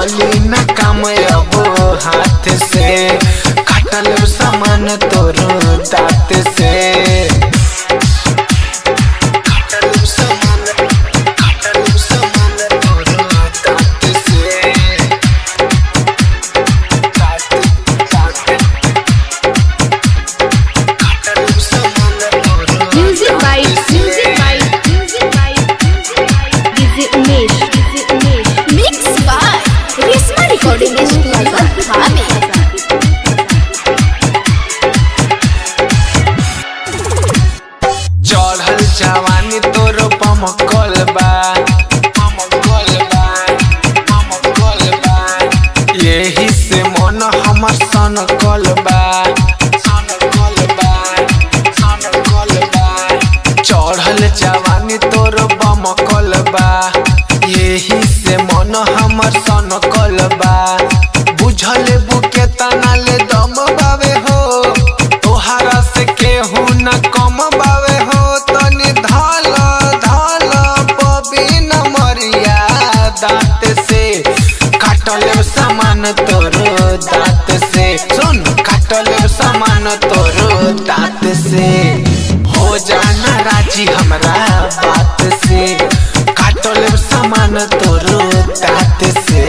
चली न काम अब हाथ से, काटल सामान तोर दांत से। चढ़ल जवानी तोर बमकल बा, यही से मन हमर सनकल बा। चढ़ल जवानी तोर बमकल बा, यही से मन हमर सनकल बा। बुझल बुके तना ले दम बावे हो, तोहरा से केहू न कम बावे हो। तनी धल धल पबीन मरिया दांत से, काटल सामान तोर दांत से। सुन काटल सामान तोर दांत से, हो जाना राजी हमरा बात से। काटल सामान तोर दांत से।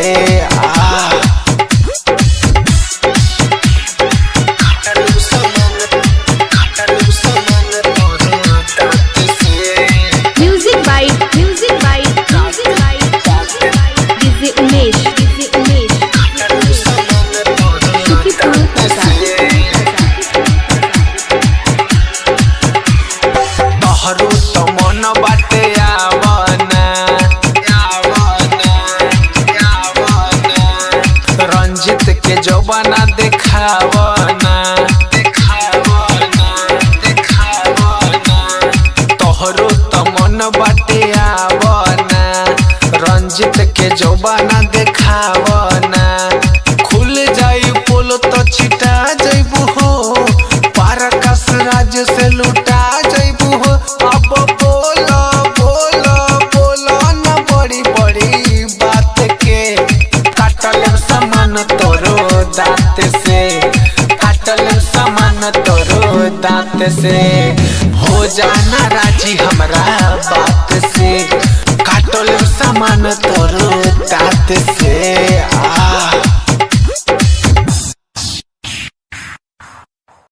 तोहरो तो मन बाटे आवना, रंजित के जवाना देखावना। तोहरो तो मन बाटे आवना, रंजित के जवाना देखावना। खुल जाई पोल तो छिटा जइबू हो, पारकास राज से लुटा जइबू हो। अब बोलो बोलो बोलो न बड़ी बड़ी बात के, काटल सामान तोरो दांत से। काटल सामान तोरो दांत से, हो जाना राजी हमरा बात से। काटल सामान तोरो दांत से।